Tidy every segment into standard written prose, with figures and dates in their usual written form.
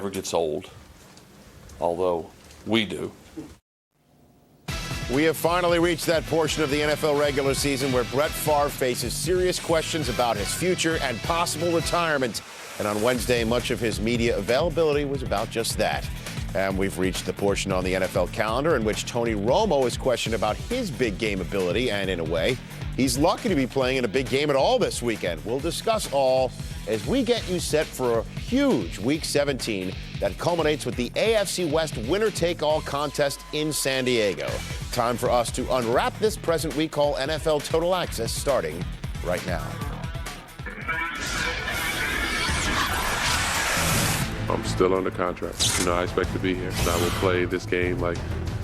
never gets old, although we do. We have finally reached that portion of the NFL regular season where Brett Favre faces serious questions about his future and possible retirement. And on Wednesday, much of his media availability was about just that. And we've reached the portion on the NFL calendar in which Tony Romo is questioned about his big game ability. And in a way, he's lucky to be playing in a big game at all this weekend. We'll discuss all as we get you set for a huge Week 17 that culminates with the AFC West winner-take-all contest in San Diego. Time for us to unwrap this present we call NFL Total Access, starting right now. I'm still under contract. I expect to be here. And I will play this game like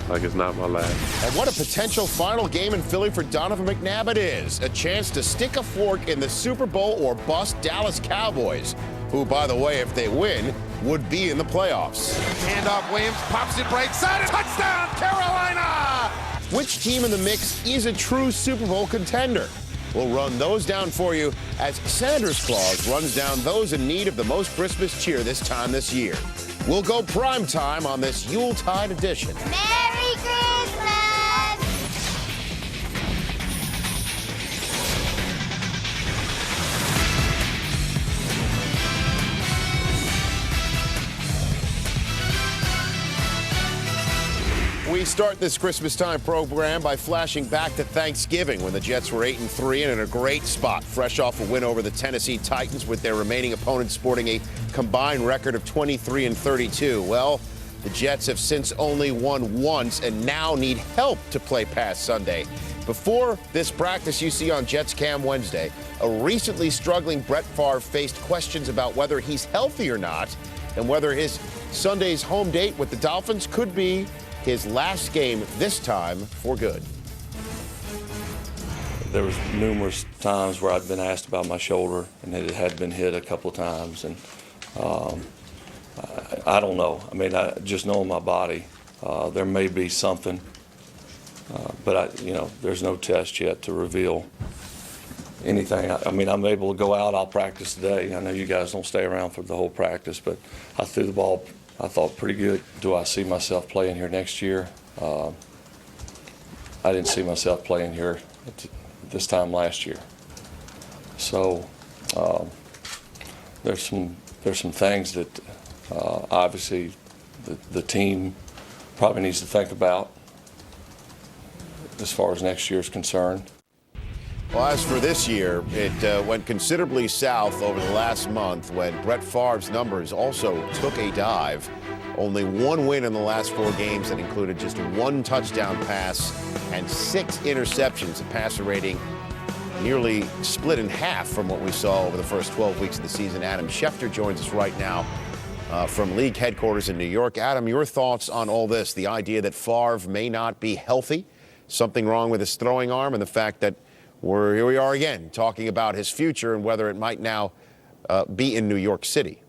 it's not my last. And what a potential final game in Philly for Donovan McNabb it is. A chance to stick a fork in the Super Bowl or bust Dallas Cowboys, who, by the way, if they win, would be in the playoffs. Handoff, Williams pops it right side, and touchdown, Carolina! Which team in the mix is a true Super Bowl contender? We'll run those down for you as Sanders Claus runs down those in need of the most Christmas cheer this time this year. We'll go prime time on this Yuletide edition. Merry Christmas! We start this Christmas time program by flashing back to Thanksgiving when the Jets were 8-3 and in a great spot, fresh off a win over the Tennessee Titans with their remaining opponents sporting a combined record of 23-32. Well, the Jets have since only won once and now need help to play past Sunday. Before this practice you see on Jets Cam Wednesday, a recently struggling Brett Favre faced questions about whether he's healthy or not and whether his Sunday's home date with the Dolphins could be his last game, this time for good. There was numerous times where I'd been asked about my shoulder, and it had been hit a couple of times, and I don't know. I mean, I just know in my body there may be something, but there's no test yet to reveal anything. I mean, I'm able to go out. I'll practice today. I know you guys don't stay around for the whole practice, but I threw the ball, I thought, pretty good. Do I see myself playing here next year? I didn't see myself playing here this time last year. So there's some things that obviously the team probably needs to think about as far as next year is concerned. Well, as for this year, it went considerably south over the last month when Brett Favre's numbers also took a dive. Only one win in the last 4 games that included just 1 touchdown pass and 6 interceptions, a passer rating nearly split in half from what we saw over the first 12 weeks of the season. Adam Schefter joins us right now from league headquarters in New York. Adam, your thoughts on all this, the idea that Favre may not be healthy, something wrong with his throwing arm, and the fact that here we are again talking about his future and whether it might now be in New York City.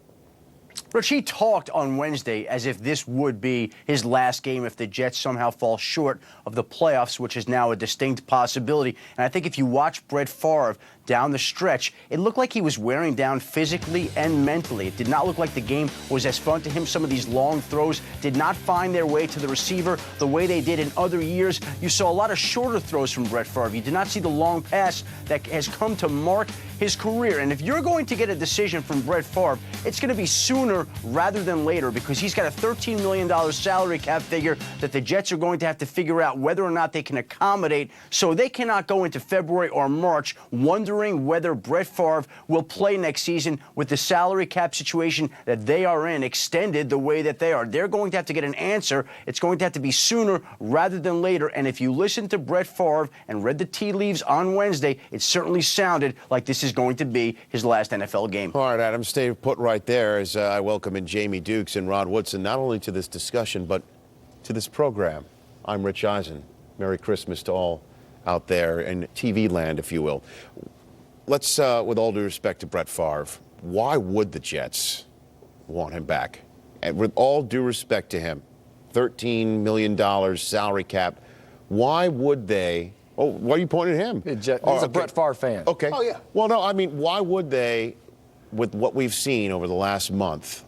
Rich, he talked on Wednesday as if this would be his last game if the Jets somehow fall short of the playoffs, which is now a distinct possibility. And I think if you watch Brett Favre down the stretch, it looked like he was wearing down physically and mentally. It did not look like the game was as fun to him. Some of these long throws did not find their way to the receiver the way they did in other years. You saw a lot of shorter throws from Brett Favre. You did not see the long pass that has come to mark his career. And if you're going to get a decision from Brett Favre, it's going to be sooner rather than later, because he's got a $13 million salary cap figure that the Jets are going to have to figure out whether or not they can accommodate, so they cannot go into February or March wondering whether Brett Favre will play next season with the salary cap situation that they are in extended the way that they are. They're going to have to get an answer. It's going to have to be sooner rather than later. And if you listen to Brett Favre and read the tea leaves on Wednesday, it certainly sounded like this is going to be his last NFL game. All right, Adam, stay put right there as I welcome in Jamie Dukes and Rod Woodson, not only to this discussion, but to this program. I'm Rich Eisen. Merry Christmas to all out there in TV land, if you will. Let's, with all due respect to Brett Favre, why would the Jets want him back? And with all due respect to him, $13 million salary cap, why would they? Oh, why are you pointing at him? He's a Brett Favre fan. Okay. Oh, yeah. Well, no, I mean, why would they, with what we've seen over the last month,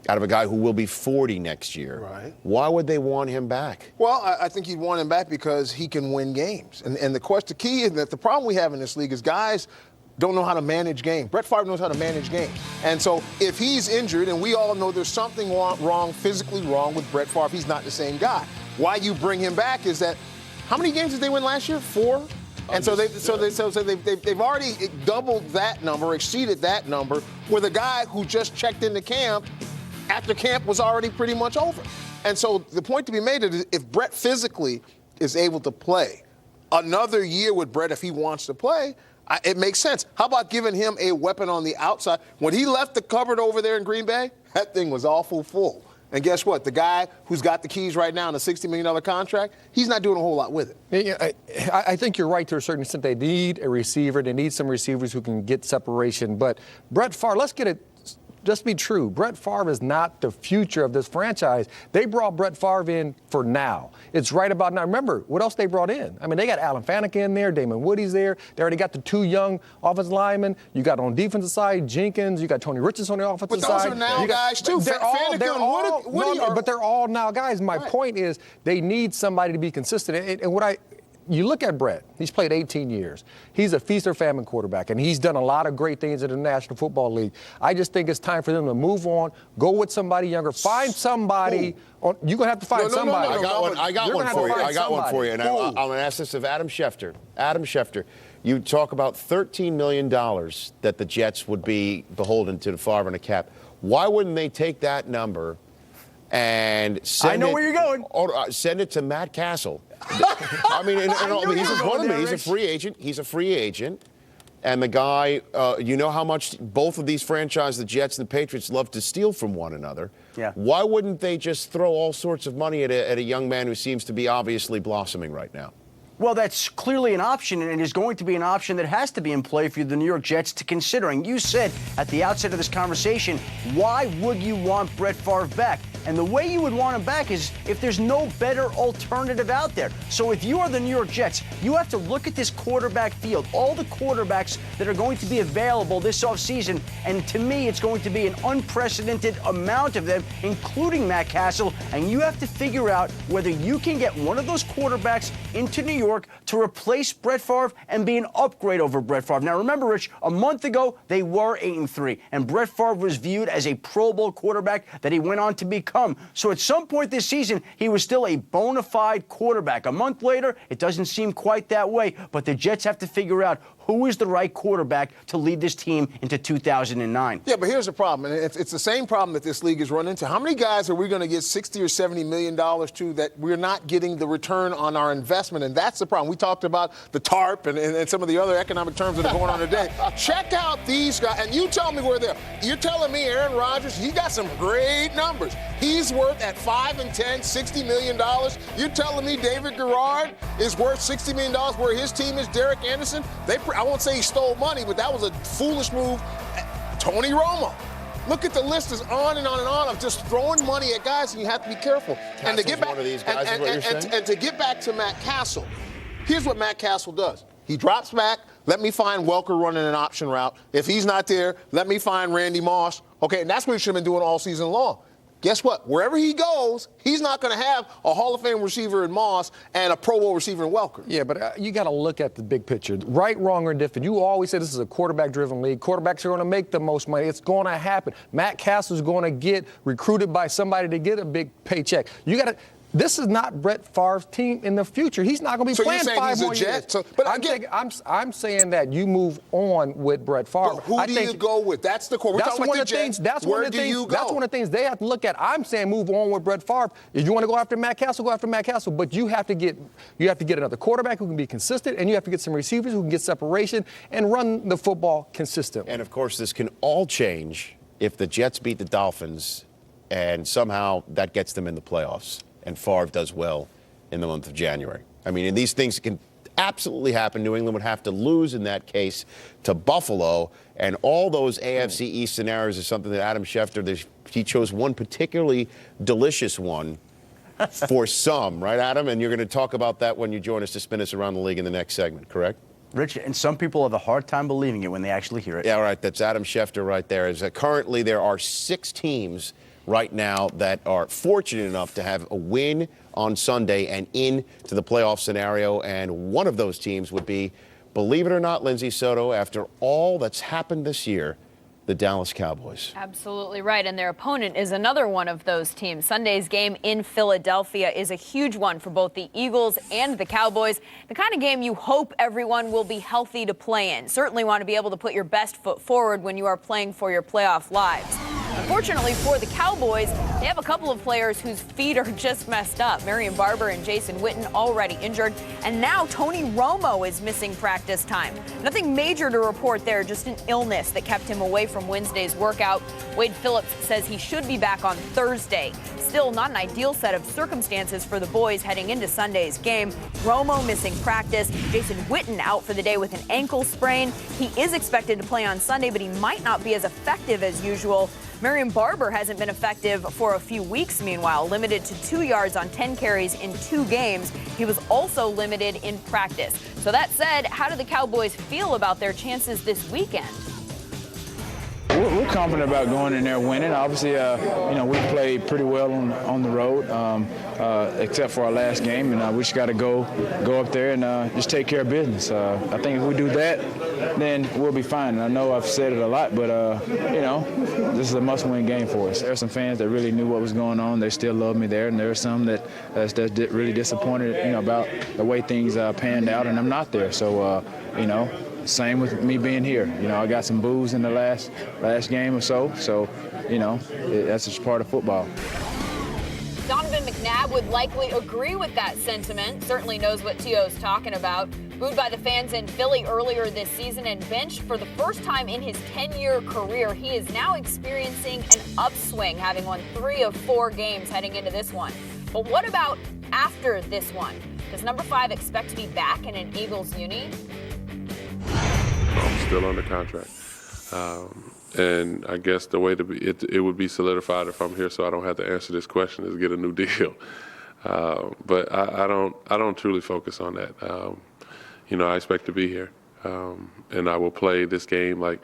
out of a guy who will be 40 next year. Right. Why would they want him back? Well, I think he'd want him back because he can win games. And the key is that the problem we have in this league is guys don't know how to manage games. Brett Favre knows how to manage games. And so if he's injured, and we all know there's something wrong, physically wrong with Brett Favre, he's not the same guy. Why you bring him back is that, how many games did they win last year? 4? And so they've already doubled that number, exceeded that number, with a guy who just checked into camp after camp was already pretty much over. And so the point to be made is if Brett physically is able to play another year with Brett, if he wants to play, it makes sense. How about giving him a weapon on the outside? When he left the cupboard over there in Green Bay, that thing was awful full. And guess what? The guy who's got the keys right now in a $60 million contract, he's not doing a whole lot with it. Yeah, I think you're right to a certain extent. They need a receiver. They need some receivers who can get separation. But Brett Favre, let's get it. Just be true. Brett Favre is not the future of this franchise. They brought Brett Favre in for now. It's right about now. Remember, what else they brought in? I mean, they got Alan Faneca in there. Damon Woody's there. They already got the 2 young offensive linemen. You got on defensive side, Jenkins. You got Tony Richardson on the offensive side. But those are now guys, too. But they're all now guys. My point is they need somebody to be consistent. And you look at Brett, he's played 18 years. He's a feast or famine quarterback, and he's done a lot of great things in the National Football League. I just think it's time for them to move on, go with somebody younger, find somebody. You're going to have to find somebody. I got one for you. And I'm going to ask this of Adam Schefter. Adam Schefter, you talk about $13 million that the Jets would be beholden to the Favre and a cap. Why wouldn't they take that number and send where you're going. Send it to Matt Castle? I mean, he's a free agent. He's a free agent. And the guy, you know how much both of these franchises, the Jets and the Patriots, love to steal from one another. Yeah. Why wouldn't they just throw all sorts of money at a young man who seems to be obviously blossoming right now? Well, that's clearly an option, and it is going to be an option that has to be in play for the New York Jets to consider. And you said at the outset of this conversation, why would you want Brett Favre back? And the way you would want him back is if there's no better alternative out there. So if you are the New York Jets, you have to look at this quarterback field, all the quarterbacks that are going to be available this offseason. And to me, it's going to be an unprecedented amount of them, including Matt Castle. And you have to figure out whether you can get one of those quarterbacks into New York to replace Brett Favre and be an upgrade over Brett Favre. Now, remember, Rich, a month ago, they were 8-3, and Brett Favre was viewed as a Pro Bowl quarterback that he went on to become. So at some point this season, he was still a bona fide quarterback. A month later, it doesn't seem quite that way, but the Jets have to figure out who is the right quarterback to lead this team into 2009. Yeah, but here's the problem, and it's the same problem that this league has run into. How many guys are we going to get $60 or $70 million to that we're not getting the return on our investment? And that's the problem. We talked about the TARP and some of the other economic terms that are going on today. Check out these guys, and you tell me where they're. You're telling me Aaron Rodgers, he got some great numbers. He's worth at 5 and 10, $60 million. You're telling me David Garrard is worth $60 million where his team is Derek Anderson? I won't say he stole money, but that was a foolish move. Tony Romo. Look at the list is on and on and on of just throwing money at guys, and you have to be careful. And to get back, one of these guys is what you're saying? And to get back to Matt Castle, here's what Matt Castle does. He drops back. Let me find Welker running an option route. If he's not there, let me find Randy Moss. Okay, and that's what he should have been doing all season long. Guess what? Wherever he goes, he's not going to have a Hall of Fame receiver in Moss and a Pro Bowl receiver in Welker. Yeah, but you got to look at the big picture. Right, wrong, or indifferent. You always say this is a quarterback-driven league. Quarterbacks are going to make the most money. It's going to happen. Matt Castle's going to get recruited by somebody to get a big paycheck. You got to. This is not Brett Favre's team in the future. He's not going to be playing 5 more years. I'm saying that you move on with Brett Favre. But who do you go with? That's the core. We're talking about the Jets. Where do you go? That's one of the things they have to look at. I'm saying move on with Brett Favre. If you want to go after Matt Castle, go after Matt Castle. But you have to get another quarterback who can be consistent, and you have to get some receivers who can get separation and run the football consistently. And of course, this can all change if the Jets beat the Dolphins, and somehow that gets them in the playoffs. And Favre does well in the month of January. I mean, and these things can absolutely happen. New England would have to lose in that case to Buffalo. And all those AFC East scenarios is something that Adam Schefter, he chose one particularly delicious one for some, right, Adam? And you're going to talk about that when you join us to spin us around the league in the next segment, correct? Rich, and some people have a hard time believing it when they actually hear it. Yeah, right. That's Adam Schefter right there. Currently, there are 6 teams right now that are fortunate enough to have a win on Sunday and into the playoff scenario. And one of those teams would be, believe it or not, Lindsay Soto, after all that's happened this year, the Dallas Cowboys. Absolutely right, and their opponent is another one of those teams. Sunday's game in Philadelphia is a huge one for both the Eagles and the Cowboys. The kind of game you hope everyone will be healthy to play in. Certainly want to be able to put your best foot forward when you are playing for your playoff lives. Unfortunately for the Cowboys, they have a couple of players whose feet are just messed up. Marion Barber and Jason Witten already injured, and now Tony Romo is missing practice time. Nothing major to report there, just an illness that kept him away from Wednesday's workout. Wade Phillips says he should be back on Thursday. Still not an ideal set of circumstances for the boys heading into Sunday's game. Romo missing practice, Jason Witten out for the day with an ankle sprain. He is expected to play on Sunday, but he might not be as effective as usual. Marion Barber hasn't been effective for a few weeks, meanwhile, limited to 2 yards on 10 carries in 2 games. He was also limited in practice. So that said, how do the Cowboys feel about their chances this weekend? We're confident about going in there winning. Obviously, we played pretty well on the road, except for our last game, and we just got to go up there and just take care of business. I think if we do that, then we'll be fine. And I know I've said it a lot, but this is a must-win game for us. There are some fans that really knew what was going on. They still love me there, and there are some that's really disappointed, about the way things panned out, and I'm not there. So, same with me being here. I got some boos in the last game or so. So, that's just part of football. Donovan McNabb would likely agree with that sentiment. Certainly knows what T.O.'s talking about. Booed by the fans in Philly earlier this season and benched for the first time in his 10-year career. He is now experiencing an upswing, having won 3 of 4 games heading into this one. But what about after this one? Does number 5 expect to be back in an Eagles uni? I'm still under contract. And I guess the way it would be solidified if I'm here, so I don't have to answer this question, is get a new deal. But I don't truly focus on that. I expect to be here, and I will play this game like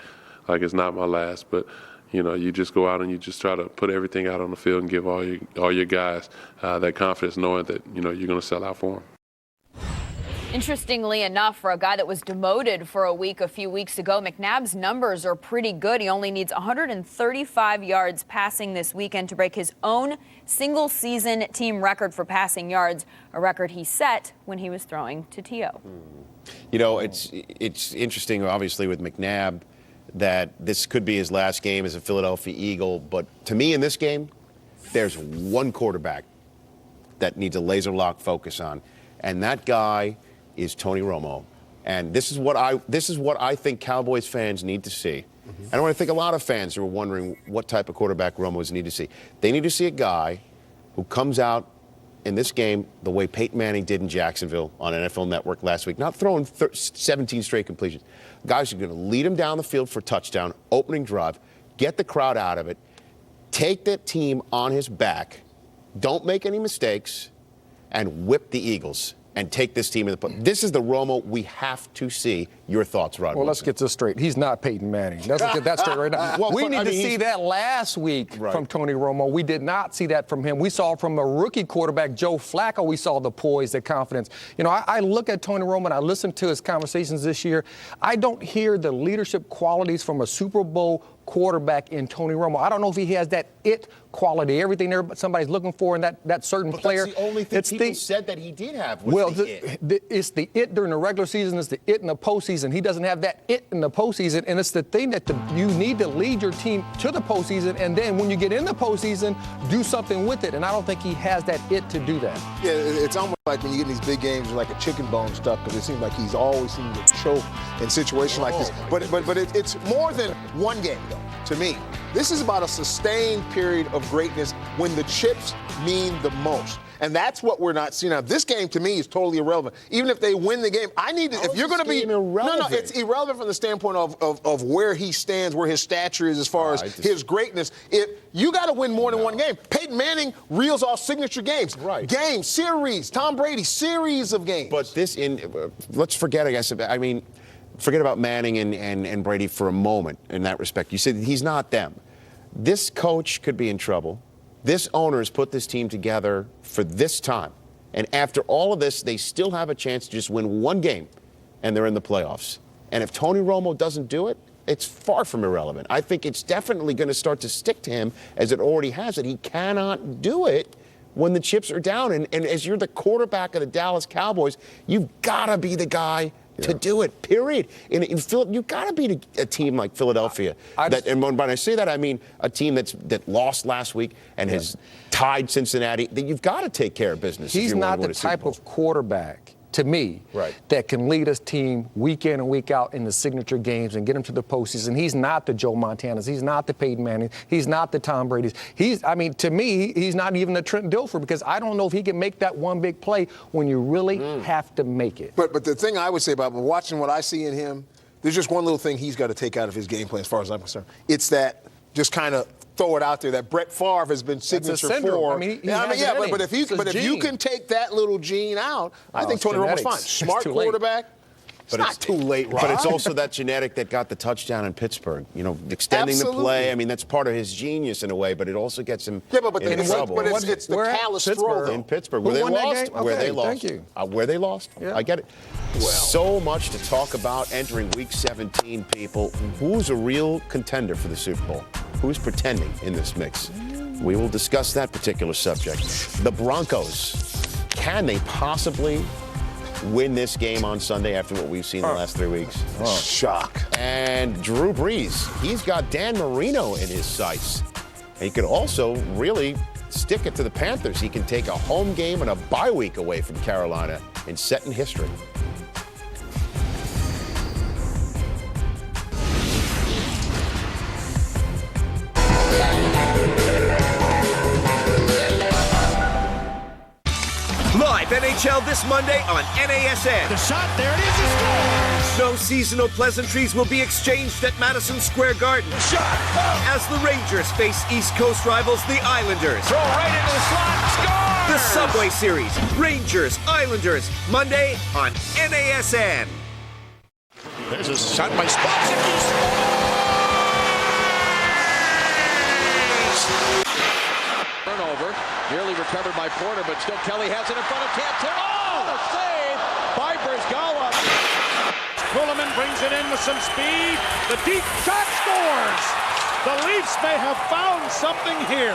it's not my last. But you just go out and you just try to put everything out on the field and give all your guys that confidence, knowing that you're going to sell out for them. Interestingly enough, for a guy that was demoted for a few weeks ago, McNabb's numbers are pretty good. He only needs 135 yards passing this weekend to break his own single-season team record for passing yards, a record he set when he was throwing to T.O. It's interesting, obviously, with McNabb, that this could be his last game as a Philadelphia Eagle. But to me, in this game, there's one quarterback that needs a laser-lock focus on, and that guy is Tony Romo. And this is what I think Cowboys fans need to see. And I think a lot of fans are wondering what type of quarterback Romo's need to see. They need to see a guy who comes out in this game the way Peyton Manning did in Jacksonville on NFL Network last week, not throwing 17 straight completions. Guys are going to lead him down the field for touchdown, opening drive, get the crowd out of it, take that team on his back, don't make any mistakes, and whip the Eagles and take this team in the This is the Romo we have to see. Your thoughts, Rod? Well, let's get this straight. He's not Peyton Manning. Let's get that straight right now. We need to see that last week from Tony Romo. We did not see that from him. We saw from a rookie quarterback, Joe Flacco, we saw the poise, the confidence. I look at Tony Romo and I listen to his conversations this year. I don't hear the leadership qualities from a Super Bowl quarterback in Tony Romo. I don't know if he has that it quality, everything there somebody's looking for in that certain player. That's the only thing people said that he did have. It's the it during the regular season, it's the it in the postseason. He doesn't have that it in the postseason, and it's the thing that you need to lead your team to the postseason, and then when you get in the postseason, do something with it. And I don't think he has that it to do that. Yeah, it's almost like when you get in these big games, like a chicken bone stuff, because it seems like he's always seems to choke in situations like this. But it's more than one game, though, to me. This is about a sustained period of greatness when the chips mean the most. And that's what we're not seeing now. This game, to me, is totally irrelevant. Even if they win the game, I need to, if you're going to be, irrelevant? No, it's irrelevant from the standpoint of where he stands, where his stature is as far as his greatness. If you got to win more than one game. Peyton Manning reels off signature games. Right. Games, series. Tom Brady, series of games. But let's forget, I guess, forget about Manning and Brady for a moment in that respect. You said he's not them. This coach could be in trouble. This owner has put this team together for this time. And after all of this, they still have a chance to just win one game, and they're in the playoffs. And if Tony Romo doesn't do it, it's far from irrelevant. I think it's definitely going to start to stick to him, as it already has. That he cannot do it when the chips are down. And as you're the quarterback of the Dallas Cowboys, you've got to be the guy to do it, period. In Philly, you've got to beat a team like Philadelphia. And when I say that, I mean a team that lost last week and has tied Cincinnati. That you've got to take care of business. He's not the type of quarterback, to me, that can lead his team week in and week out in the signature games and get him to the postseason. He's not the Joe Montanas. He's not the Peyton Manning. He's not the Tom Brady's. To me, he's not even the Trent Dilfer, because I don't know if he can make that one big play when you really have to make it. But the thing I would say about watching what I see in him, there's just one little thing he's got to take out of his game plan as far as I'm concerned. It's that just kind of throw it out there that Brett Favre has been signature for. But if you can take that little gene out, I think Tony Romo's fine. Smart quarterback. It's not too late, Rod. But it's also that genetic that got the touchdown in Pittsburgh. You know, extending the play. I mean, that's part of his genius in a way, but it also gets him into trouble. But it's the callous throw. In Pittsburgh, where they lost. Where they lost. Thank you. Where they lost. I get it. Well, so much to talk about entering Week 17, people. Who's a real contender for the Super Bowl? Who's pretending in this mix? We will discuss that particular subject. The Broncos, can they possibly win this game on Sunday after what we've seen the last 3 weeks? Shock. And Drew Brees, he's got Dan Marino in his sights. And he could also really stick it to the Panthers. He can take a home game and a bye week away from Carolina and set in history. Live NHL this Monday on NASN. The shot, there it is, he scores! No seasonal pleasantries will be exchanged at Madison Square Garden. The shot, as the Rangers face East Coast rivals, the Islanders. throw right into the slot, scores! The Subway Series, Rangers, Islanders, Monday on NASN. There's a shot by Spotzik. Turnover, nearly recovered by Porter, but still Kelly has it in front of Cantor. Oh, the save by Brizgala. Kuhlman brings it in with some speed. The deep shot scores. The Leafs may have found something here.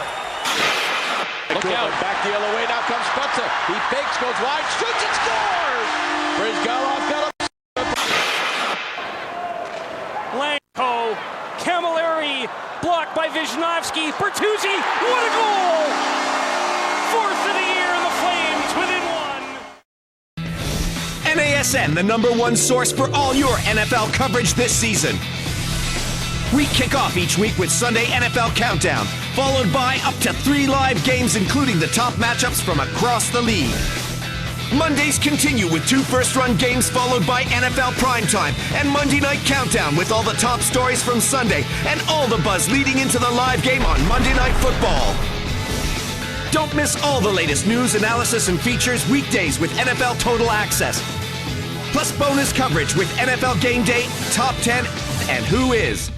Look out, back the other way. Now comes Spotzik. He fakes, goes wide, shoots and scores. Brizgala got a Blanco, Camilleri, blocked by Wisniewski. Bertuzzi, what a goal! Fourth of the year, and the Flames within one. NASN, the #1 source for all your NFL coverage this season. We kick off each week with Sunday NFL Countdown, followed by up to 3 live games, including the top matchups from across the league. Mondays continue with 2 first-run games, followed by NFL Primetime and Monday Night Countdown with all the top stories from Sunday and all the buzz leading into the live game on Monday Night Football. Don't miss all the latest news, analysis, and features weekdays with NFL Total Access. Plus bonus coverage with NFL Game Day, Top 10, and Who Is.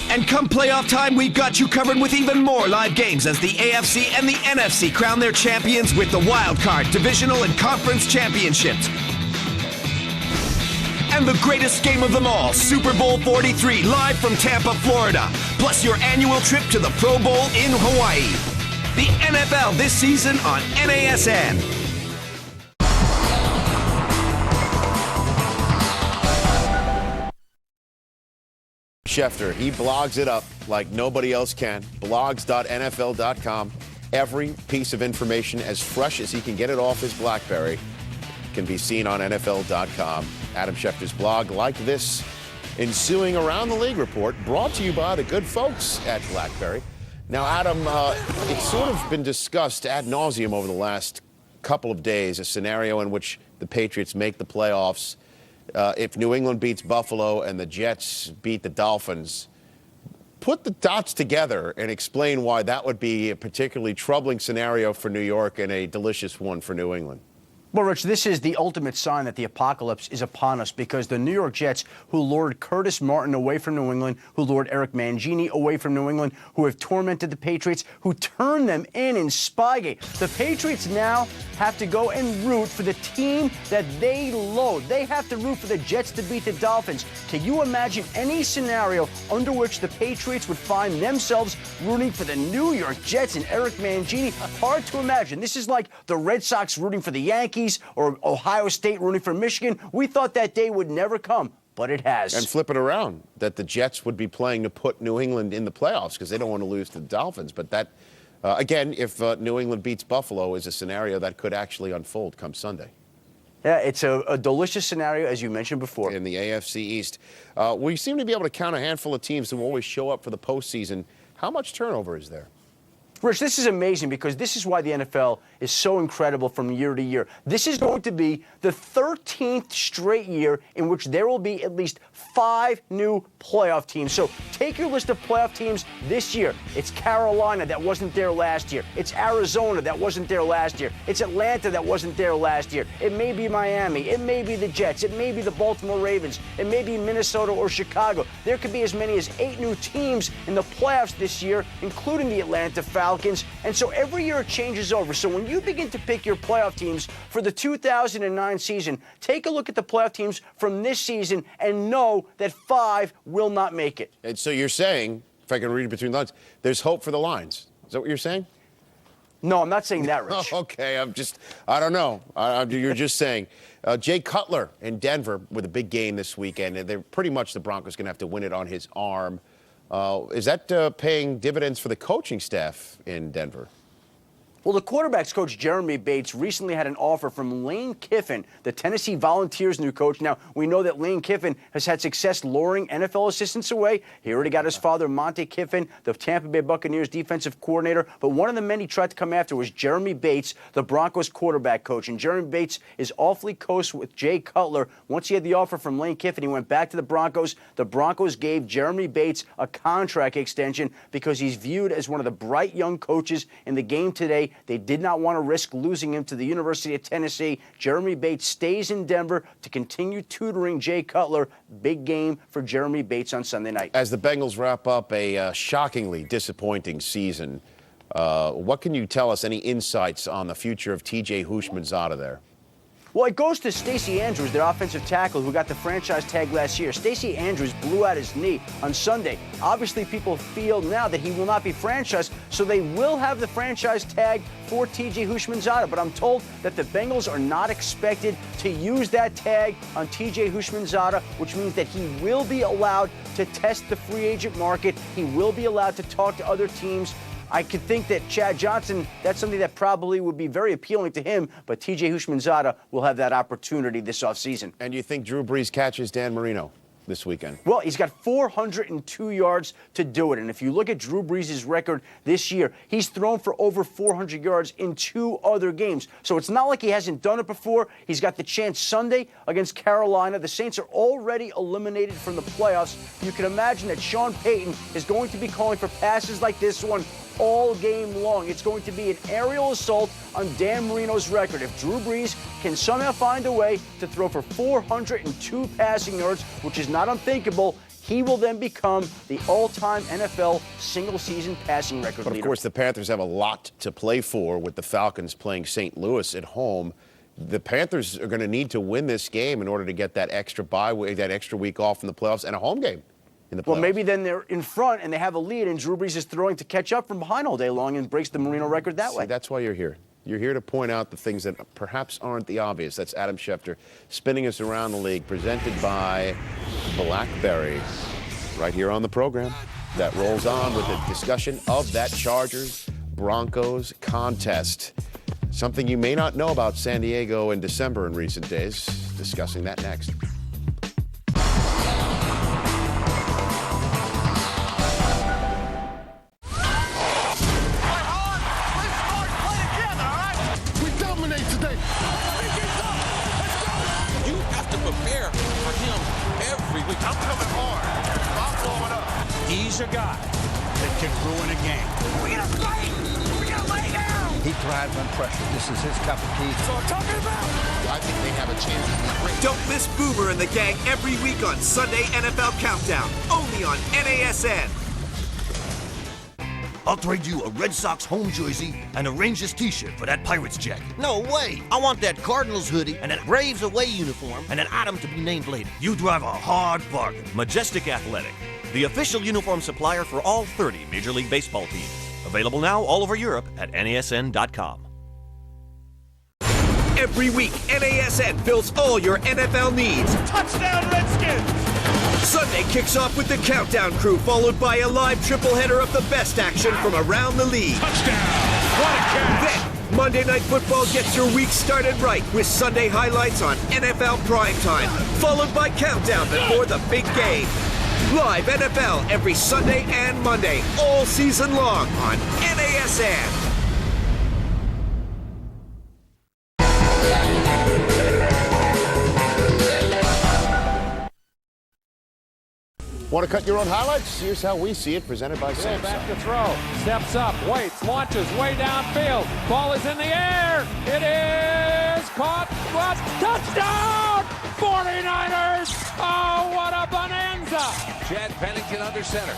And come playoff time, we've got you covered with even more live games as the AFC and the NFC crown their champions with the wild card, divisional, and conference championships. And the greatest game of them all, Super Bowl 43, live from Tampa, Florida. Plus your annual trip to the Pro Bowl in Hawaii. The NFL this season on NASN. Schefter, he blogs it up like nobody else can. Blogs.nfl.com. Every piece of information as fresh as he can get it off his BlackBerry can be seen on NFL.com. Adam Schefter's blog, like this ensuing Around the League report, brought to you by the good folks at BlackBerry. Now, Adam, it's sort of been discussed ad nauseum over the last couple of days, a scenario in which the Patriots make the playoffs. If New England beats Buffalo and the Jets beat the Dolphins, put the dots together and explain why that would be a particularly troubling scenario for New York and a delicious one for New England. Well, Rich, this is the ultimate sign that the apocalypse is upon us, because the New York Jets, who lured Curtis Martin away from New England, who lured Eric Mangini away from New England, who have tormented the Patriots, who turned them in Spygate. The Patriots now have to go and root for the team that they loathe. They have to root for the Jets to beat the Dolphins. Can you imagine any scenario under which the Patriots would find themselves rooting for the New York Jets and Eric Mangini? Hard to imagine. This is like the Red Sox rooting for the Yankees, or Ohio State rooting for Michigan. We thought that day would never come, but it has. And flip it around, that the Jets would be playing to put New England in the playoffs because they don't want to lose to the Dolphins. But that, again, if New England beats Buffalo, is a scenario that could actually unfold come Sunday. Yeah, it's a delicious scenario, as you mentioned before. In the AFC East. We seem to be able to count a handful of teams who always show up for the postseason. How much turnover is there? Rich, this is amazing, because this is why the NFL is so incredible from year to year. This is going to be the 13th straight year in which there will be at least 5 new playoff teams. So take your list of playoff teams this year. It's Carolina, that wasn't there last year. It's Arizona, that wasn't there last year. It's Atlanta, that wasn't there last year. It may be Miami. It may be the Jets. It may be the Baltimore Ravens. It may be Minnesota or Chicago. There could be as many as 8 new teams in the playoffs this year, including the Atlanta Falcons. And so every year it changes over. So when you begin to pick your playoff teams for the 2009 season, take a look at the playoff teams from this season and know that 5 will not make it. And so you're saying, if I can read between the lines, there's hope for the Lions. Is that what you're saying? No, I'm not saying that, Rich. Okay, I don't know. You're just saying. Jay Cutler in Denver with a big game this weekend, and they're pretty much the Broncos going to have to win it on his arm. Is that paying dividends for the coaching staff in Denver? Well, the quarterbacks coach, Jeremy Bates, recently had an offer from Lane Kiffin, the Tennessee Volunteers' new coach. Now, we know that Lane Kiffin has had success luring NFL assistants away. He already got his father, Monte Kiffin, the Tampa Bay Buccaneers defensive coordinator. But one of the men he tried to come after was Jeremy Bates, the Broncos quarterback coach. And Jeremy Bates is awfully close with Jay Cutler. Once he had the offer from Lane Kiffin, he went back to the Broncos. The Broncos gave Jeremy Bates a contract extension because he's viewed as one of the bright young coaches in the game today. They did not want to risk losing him to the University of Tennessee. Jeremy Bates stays in Denver to continue tutoring Jay Cutler. Big game for Jeremy Bates on Sunday night. As the Bengals wrap up a shockingly disappointing season, what can you tell us, any insights on the future of TJ Houshmandzadeh there? Well, it goes to Stacey Andrews, their offensive tackle, who got the franchise tag last year. Stacey Andrews blew out his knee on Sunday. Obviously, people feel now that he will not be franchised, so they will have the franchise tag for TJ Houshmandzadeh. But I'm told that the Bengals are not expected to use that tag on TJ Houshmandzadeh, which means that he will be allowed to test the free agent market. He will be allowed to talk to other teams. I could think that Chad Johnson, that's something that probably would be very appealing to him, but TJ Houshmandzadeh will have that opportunity this offseason. And you think Drew Brees catches Dan Marino this weekend? Well, he's got 402 yards to do it. And if you look at Drew Brees' record this year, he's thrown for over 400 yards in 2 other games. So it's not like he hasn't done it before. He's got the chance Sunday against Carolina. The Saints are already eliminated from the playoffs. You can imagine that Sean Payton is going to be calling for passes like this one all game long. It's going to be an aerial assault on Dan Marino's record. If Drew Brees can somehow find a way to throw for 402 passing yards, which is not unthinkable, he will then become the all-time NFL single-season passing record leader. But, of course, the Panthers have a lot to play for with the Falcons playing St. Louis at home. The Panthers are going to need to win this game in order to get that extra bye week, that extra week off in the playoffs, and a home game in the playoffs. Well, maybe then they're in front and they have a lead, and Drew Brees is throwing to catch up from behind all day long and breaks the Marino record that way. That's why you're here. You're here to point out the things that perhaps aren't the obvious. That's Adam Schefter spinning us around the league, presented by BlackBerry, right here on the program. That rolls on with a discussion of that Chargers-Broncos contest. Something you may not know about San Diego in December in recent days. Discussing that next. He's a guy that can ruin a game. We're gonna fight. We're gonna lay down. He thrives on pressure. This is his cup of tea. So I'm talking about. I think they have a chance to be great. Don't miss Boomer and the gang every week on Sunday NFL Countdown, only on NASN. I'll trade you a Red Sox home jersey and a Rangers t-shirt for that Pirates jacket. No way. I want that Cardinals hoodie and that Braves away uniform and an item to be named later. You drive a hard bargain. Majestic Athletic, the official uniform supplier for all 30 Major League Baseball teams. Available now all over Europe at NASN.com. Every week, NASN fills all your NFL needs. Touchdown, Redskins! Sunday kicks off with the Countdown Crew, followed by a live triple-header of the best action from around the league. Touchdown! What a catch! Then, Monday Night Football gets your week started right with Sunday highlights on NFL Primetime, followed by Countdown before the big game. Live NFL every Sunday and Monday, all season long on NASN. Want to cut your own highlights? Here's how we see it, presented by Hill Samsung. back to throw. Steps up, waits, launches way downfield. Ball is in the air. It is caught. What? Touchdown! 49ers! Oh, what a bonanza! Chad Pennington under center.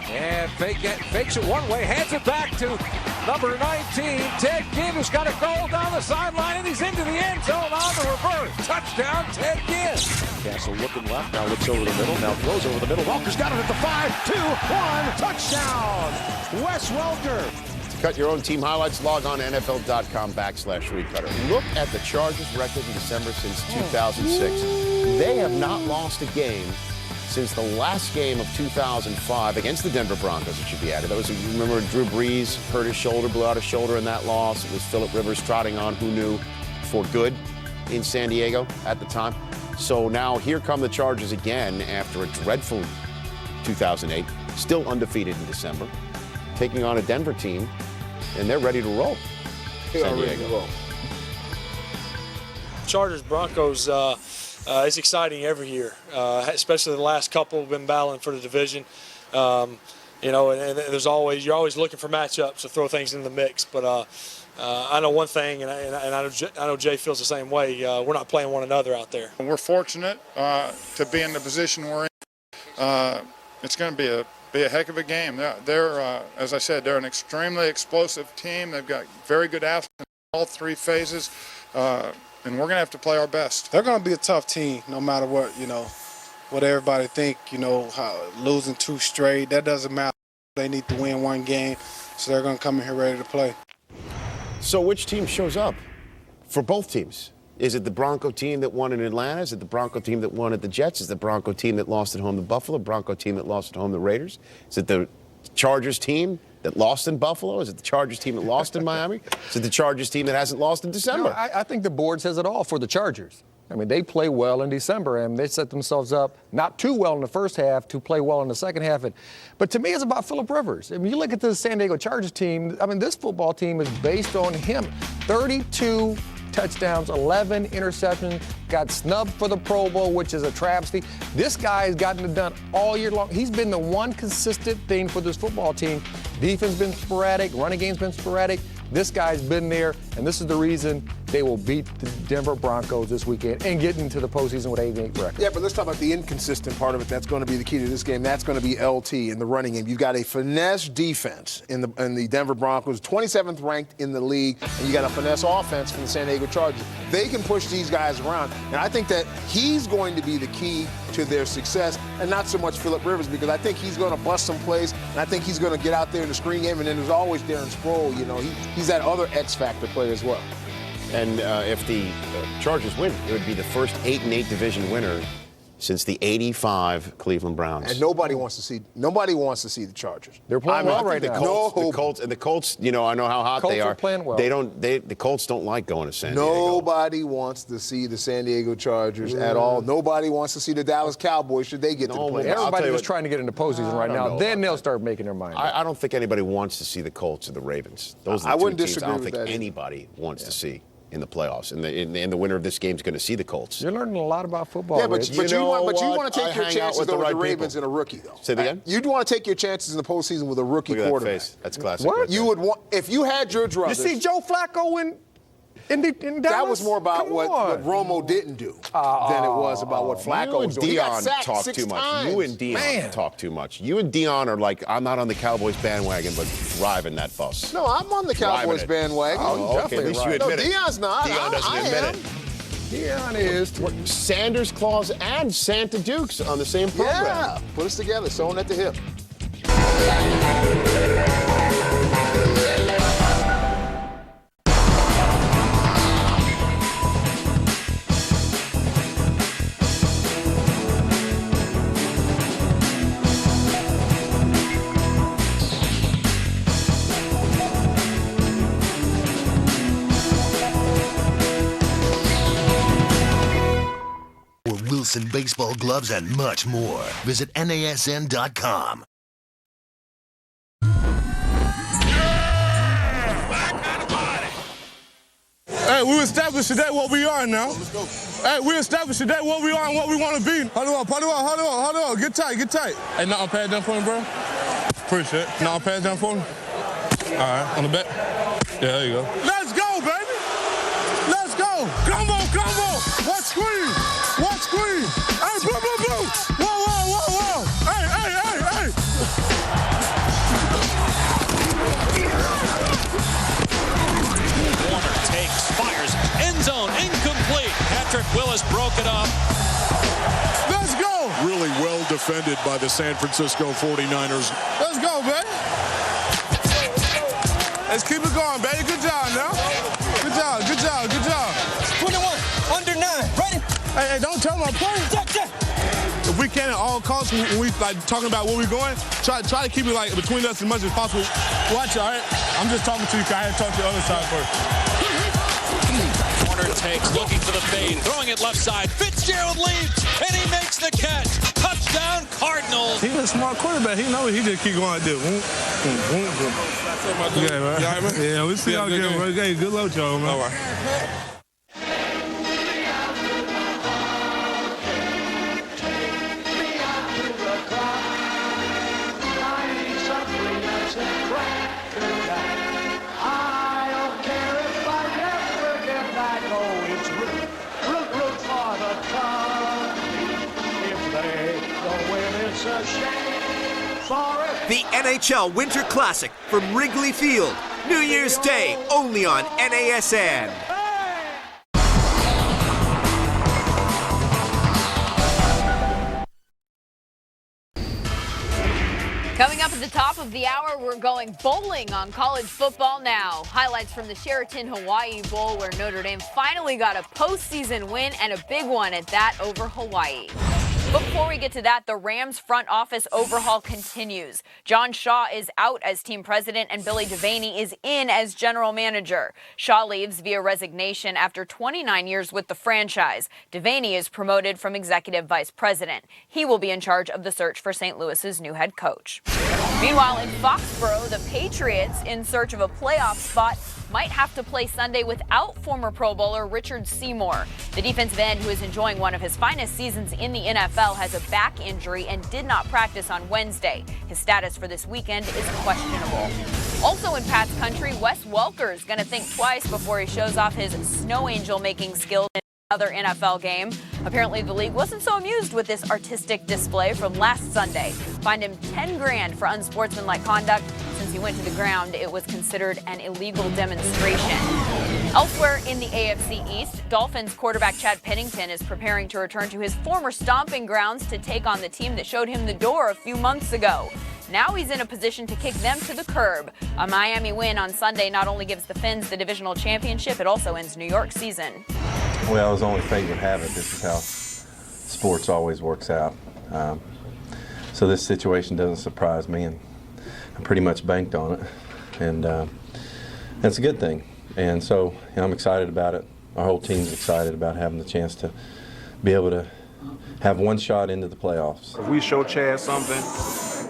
And fakes it one way, hands it back to number 19. Ted Ginn, who's got a goal down the sideline, and he's into the end zone on the reverse. Touchdown, Ted Ginn. Castle looking left, now looks over the middle, now throws over the middle. Welker's got it at the 5, 2, 1, touchdown! Wes Welker. To cut your own team highlights, log on to NFL.com/recutter. Look at the Chargers' record in December since 2006. They have not lost a game since the last game of 2005 against the Denver Broncos, it should be added. That was, remember, Drew Brees hurt his shoulder, blew out his shoulder in that loss. It was Phillip Rivers trotting on, who knew, for good in San Diego at the time. So now here come the Chargers again after a dreadful 2008, still undefeated in December, taking on a Denver team, and they're ready to roll. San Diego. Chargers-Broncos, it's exciting every year, especially the last couple have been battling for the division. You know, and you're always looking for matchups to throw things in the mix. But I know one thing, and I know Jay feels the same way. We're not playing one another out there. We're fortunate to be in the position we're in. It's going to be a heck of a game. They're as I said, they're an extremely explosive team. They've got very good athletes in all three phases. And we're going to have to play our best. They're going to be a tough team no matter what, what everybody think, how losing 2 straight, that doesn't matter. They need to win 1 game, so they're going to come in here ready to play. So which team shows up for both teams? Is it the Bronco team that won in Atlanta? Is it the Bronco team that won at the Jets? Is it the Bronco team that lost at home to Buffalo? Bronco team that lost at home to Raiders? Is it the Chargers team that lost in Buffalo? Is it the Chargers team that lost in Miami? Is it the Chargers team that hasn't lost in December? I think the board says it all for the Chargers. I mean, they play well in December, and they set themselves up not too well in the first half to play well in the second half. But to me, it's about Phillip Rivers. I mean, you look at the San Diego Chargers team, I mean, this football team is based on him. 32 touchdowns, 11 interceptions, got snubbed for the Pro Bowl, which is a travesty. This guy has gotten it done all year long. He's been the one consistent thing for this football team. Defense been sporadic, running game's been sporadic. This guy's been there, and this is the reason they will beat the Denver Broncos this weekend and get into the postseason with 8-8 record. Yeah, but let's talk about the inconsistent part of it. That's going to be the key to this game. That's going to be LT in the running game. You've got a finesse defense in the Denver Broncos, 27th ranked in the league, and you got a finesse offense from the San Diego Chargers. They can push these guys around, and I think that he's going to be the key to their success, and not so much Phillip Rivers, because I think he's going to bust some plays, and I think he's going to get out there in the screen game, and then there's always Darren Sproles. He's that other X-factor player as well. And if the Chargers win, it would be the first 8-8 division winner since the '85 Cleveland Browns. And nobody wants to see the Chargers. They're playing well right now. The Colts, I know how hot they are. Playing well. The Colts don't like going to San Diego. Nobody wants to see the San Diego Chargers at all. Nobody wants to see the Dallas Cowboys should they get to the playoffs. Everybody's just trying to get into postseason right now. Then they'll start making their mind up. I don't think anybody wants to see the Colts or the Ravens. Those are the two teams I don't think anybody wants to see. in the playoffs, and the winner of this game is going to see the Colts. You're learning a lot about football. Yeah, but you want to take your hang out chances with though the with right the Ravens people. and a rookie, though. Say that again? You'd want to take your chances in the postseason with a rookie Look at quarterback. that face. That's classic. What? Right You there. would want if you had your druthers. You see Joe Flacco in Dallas? That was more about what Romo didn't do than it was about what Flacco was doing. He got sacked talk 6 too much. times. You and Deion talk too much. You and Deion are like, I'm not on the Cowboys bandwagon, but driving that bus. No, I'm on the Cowboys bandwagon. Oh, okay. At least you admit it. Deion's not. Deion doesn't admit it. Deion is. Sanders Claus and Santa Dukes on the same program. Yeah, put us together, sewn at the hip. Wilson baseball gloves and much more. Visit neionvintagenfl.com. Hey, we established today what we are now. Let's go. Hey, we established today what we are and what we want to be. Hold on. Get tight. Hey, nothing pass down for me, bro? Appreciate it. Nothing pass down for me? All right, on the back. Yeah, there you go. Let's go, baby. Let's go. Come on. What screen? Hey, blue. Whoa. Hey. Warner takes, fires, end zone, incomplete. Patrick Willis broke it up. Let's go. Really well defended by the San Francisco 49ers. Let's go, baby. Let's keep it going, baby. Good job now. Good job. 21, under 9, ready? Hey, don't tell my play. If we can at all costs, when we like talking about where we're going, try to keep it like between us as much as possible. Watch, all right? I'm just talking to you because I had to talk to the other side first. Warner takes, looking for the fade, throwing it left side. Fitzgerald leaps, and he makes the catch. Touchdown, Cardinals. He's a smart quarterback. He knows he just keep going like this. Yeah, man. Yeah, we see how good, bro. Hey, good luck, y'all, man. All right. The NHL Winter Classic from Wrigley Field. New Year's Day, only on NASN. Coming up at the top of the hour, we're going bowling on college football now. Highlights from the Sheraton Hawaii Bowl, where Notre Dame finally got a postseason win, and a big one at that, over Hawaii. Before we get to that, the Rams front office overhaul continues. John Shaw is out as team president and Billy Devaney is in as general manager. Shaw leaves via resignation after 29 years with the franchise. Devaney is promoted from executive vice president. He will be in charge of the search for St. Louis's new head coach. Meanwhile, in Foxborough, the Patriots, in search of a playoff spot, might have to play Sunday without former Pro Bowler Richard Seymour. The defensive end, who is enjoying one of his finest seasons in the NFL, has a back injury and did not practice on Wednesday. His status for this weekend is questionable. Also in Pat's country, Wes Welker's going to think twice before he shows off his snow angel making skills in another NFL game. Apparently, the league wasn't so amused with this artistic display from last Sunday. Fined him $10,000 for unsportsmanlike conduct. Since he went to the ground, it was considered an illegal demonstration. Elsewhere in the AFC East, Dolphins quarterback Chad Pennington is preparing to return to his former stomping grounds to take on the team that showed him the door a few months ago. Now he's in a position to kick them to the curb. A Miami win on Sunday not only gives the Fins the divisional championship, it also ends New York's season. Well, as only fate would have it, this is how sports always works out. So this situation doesn't surprise me, and I pretty much banked on it, and that's a good thing. And so I'm excited about it. Our whole team's excited about having the chance to be able to have one shot into the playoffs. If we show Chad something,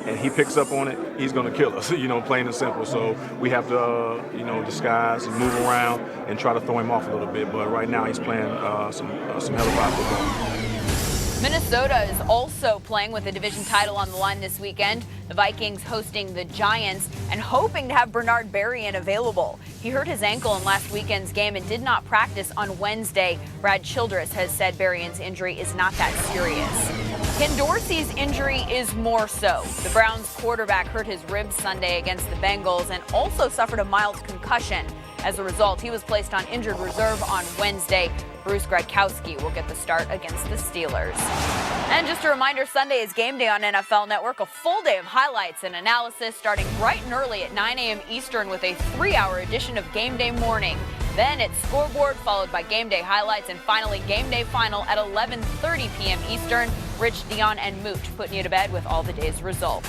and he picks up on it, he's going to kill us, plain and simple. So we have to, disguise and move around and try to throw him off a little bit. But right now he's playing some hell-of-a football. Minnesota is also playing with a division title on the line this weekend. The Vikings hosting the Giants and hoping to have Bernard Berrien available. He hurt his ankle in last weekend's game and did not practice on Wednesday. Brad Childress has said Berrien's injury is not that serious. Ken Dorsey's injury is more so. The Browns quarterback hurt his ribs Sunday against the Bengals and also suffered a mild concussion. As a result, he was placed on injured reserve on Wednesday. Bruce Gradkowski will get the start against the Steelers. And just a reminder, Sunday is game day on NFL Network, a full day of highlights and analysis starting bright and early at 9 a.m. Eastern with a 3-hour edition of Game Day Morning. Then it's Scoreboard, followed by Game Day Highlights, and finally Game Day Final at 11:30 p.m. Eastern. Rich, Dion, and Moot putting you to bed with all the day's results.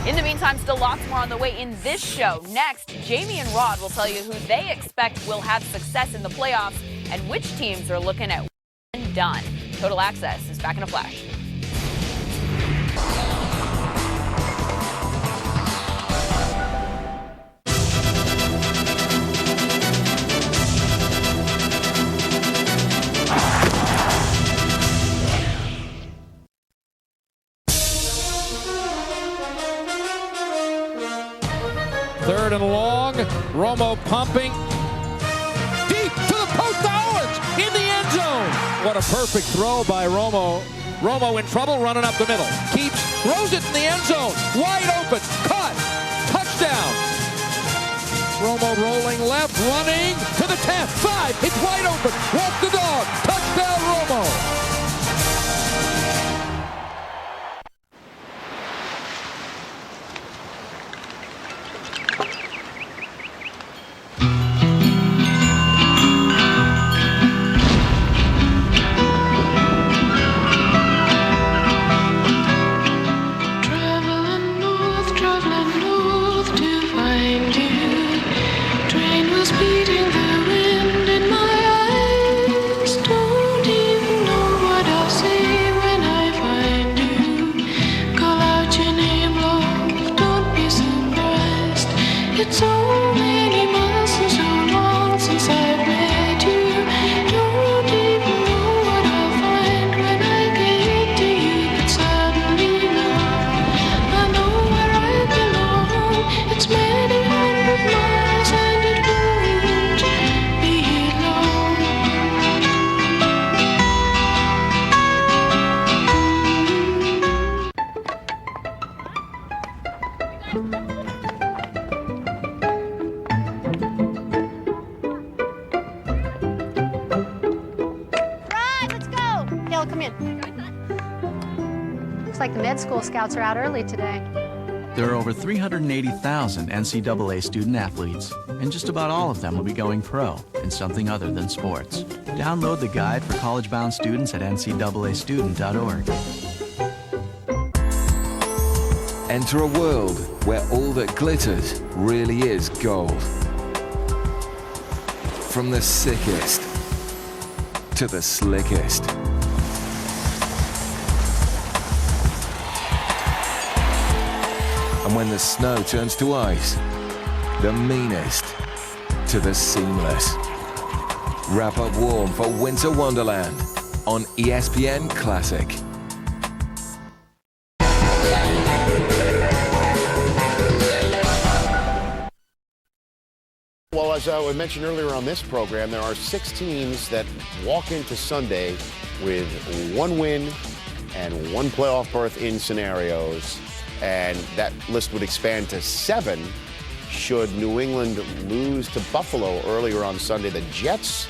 In the meantime, still lots more on the way in this show. Next, Jamie and Rod will tell you who they expect will have success in the playoffs and which teams are looking at one and done. Total Access is back in a flash. Third and long, Romo pumping. Deep to the post to Owens in the end zone. What a perfect throw by Romo. Romo in trouble, running up the middle. Keeps, throws it in the end zone. Wide open, caught, touchdown. Romo rolling left, running to the 10, 5, it's wide open. Walk the dog, touchdown Romo. Like the med school scouts are out early today. There are over 380,000 NCAA student athletes, and just about all of them will be going pro in something other than sports. Download the guide for college-bound students at ncAAstudent.org. Enter a world where all that glitters really is gold. From the sickest to the slickest. And when the snow turns to ice, the meanest to the seamless. Wrap up warm for Winter Wonderland on ESPN Classic. Well, as I mentioned earlier on this program, there are 6 teams that walk into Sunday with 1 win and 1 playoff berth in scenarios. And that list would expand to 7 should New England lose to Buffalo earlier on Sunday. The Jets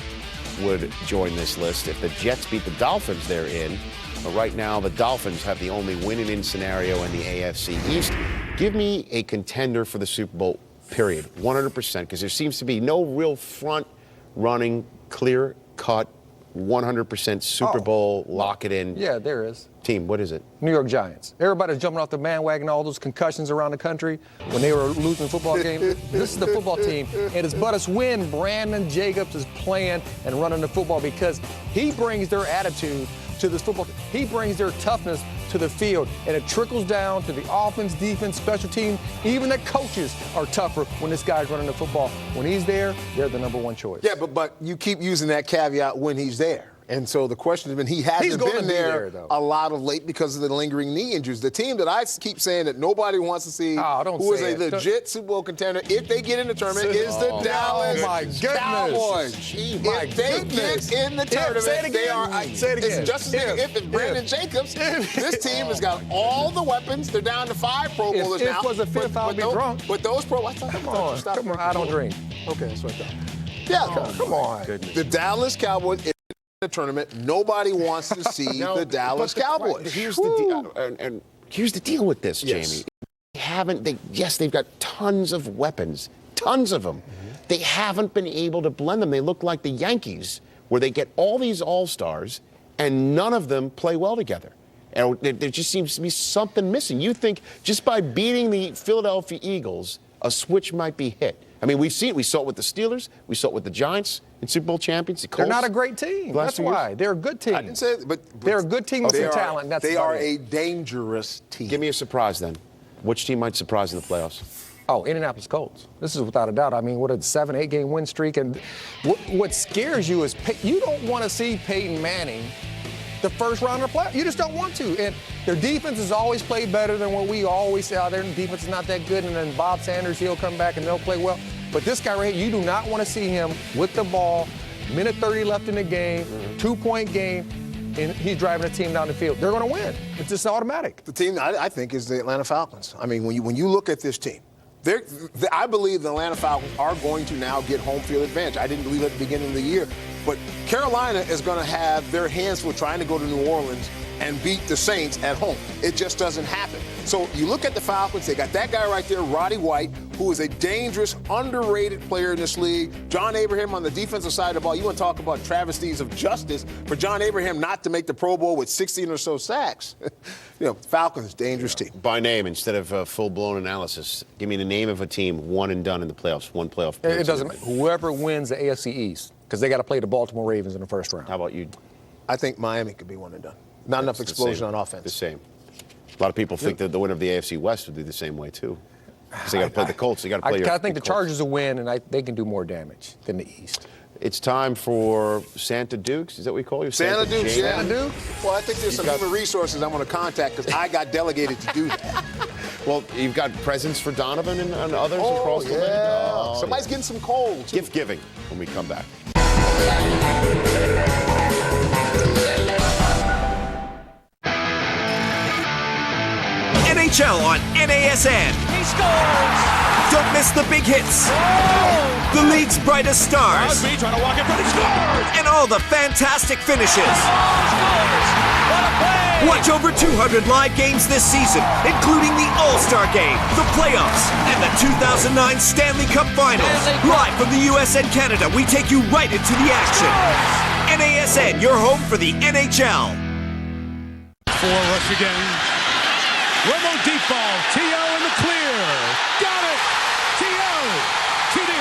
would join this list. If the Jets beat the Dolphins, they're in. But right now, the Dolphins have the only win-in scenario in the AFC East. Give me a contender for the Super Bowl, period, 100%, because there seems to be no real front-running, clear-cut, 100% Super Bowl, lock it in. Yeah, there is. Team, what is it? New York Giants. Everybody's jumping off the bandwagon, all those concussions around the country when they were losing football games. This is the football team, and it's but us when Brandon Jacobs is playing and running the football because he brings their attitude to this football. He brings their toughness to the field, and it trickles down to the offense, defense, special team. Even the coaches are tougher when this guy's running the football. When he's there, they're the number one choice. Yeah, but you keep using that caveat when he's there. And so the question has been, he hasn't been there a lot of late because of the lingering knee injuries. The team that I keep saying that nobody wants to see, who is a legit Super Bowl contender if they get in the tournament, is the Dallas Cowboys. If they get in the tournament, they are. Say it again. It's just as if it's Brandon Jacobs. This team has got all the weapons. They're down to 5 Pro Bowlers now. If was a fifth, I would be drunk. But those Pro, come on, I don't drink. Okay, that's what I thought. Yeah, come on. The Dallas Cowboys. The tournament, nobody wants to see the Dallas Cowboys. Here's the deal, and here's the deal with this, Jamie. They've got tons of weapons, tons of them. They haven't been able to blend them. They look like the Yankees, where they get all these all-stars, and none of them play well together. And there just seems to be something missing. You think just by beating the Philadelphia Eagles, a switch might be hit. I mean, we saw it with the Steelers, we saw it with the Giants in Super Bowl champions. The Colts. They're not a great team. That's why. They're a good team. I didn't say it, but they're a good team with some talent. That's they are a dangerous team. Give me a surprise then. Which team might surprise in the playoffs? Oh, Indianapolis Colts. This is without a doubt. I mean, what a 7-8 game win streak. And what scares you is you don't want to see Peyton Manning the first round of the playoffs. You just don't want to. And their defense has always played better than what we always say. Their defense is not that good. And then Bob Sanders, he'll come back and they'll play well. But this guy right here, you do not want to see him with the ball, minute 30 left in the game, 2-point game, and he's driving the team down the field. They're going to win. It's just automatic. The team I think is the Atlanta Falcons. I mean, when you look at this team, I believe the Atlanta Falcons are going to now get home field advantage. I didn't believe it at the beginning of the year. But Carolina is going to have their hands full trying to go to New Orleans and beat the Saints at home. It just doesn't happen. So you look at the Falcons, they got that guy right there, Roddy White, who is a dangerous, underrated player in this league. John Abraham on the defensive side of the ball. You want to talk about travesties of justice for John Abraham not to make the Pro Bowl with 16 or so sacks. Falcons, dangerous team. By name, instead of a full-blown analysis, give me the name of a team, one and done in the playoffs, one playoff. It doesn't matter. Whoever wins the AFC East, because they got to play the Baltimore Ravens in the first round. How about you? I think Miami could be one and done. Not enough explosion on offense. The same. A lot of people think that the winner of the AFC West would be the same way, too. Because they got to play the Colts. They got to play I think the Chargers will win, and they can do more damage than the East. It's time for Santa Dukes. Is that what we call you? Santa Dukes, Santa Duke? Well, I think there's some human resources I'm going to contact because I got delegated to do that. Well, you've got presents for Donovan and others across the league? Somebody's getting some coal, too. Gift giving when we come back. NHL on NASN. He scores! Don't miss the big hits. Oh! The league's brightest stars. Crosby trying to walk in front, he scores! And all the fantastic finishes. Scores! What a play! Watch over 200 live games this season, including the All-Star Game, the playoffs, and the 2009 Stanley Cup Finals. Live from the U.S. and Canada, we take you right into the action. NASN, your home for the NHL. Rush again. Romo deep ball. T.O. in the clear. Got it. T.O. TD.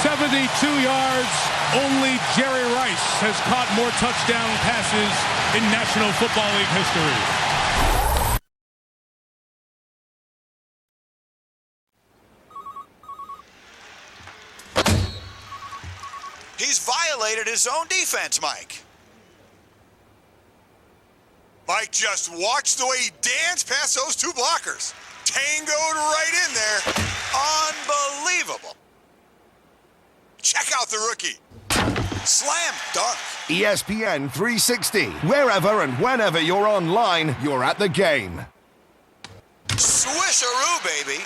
72 yards. Only Jerry Rice has caught more touchdown passes in National Football League history. He's violated his own defense, Mike. Mike just watched the way he danced past those two blockers. Tangoed right in there. Unbelievable. Check out the rookie. Slam dunk. ESPN 360. Wherever and whenever you're online, you're at the game. Swisheroo, baby.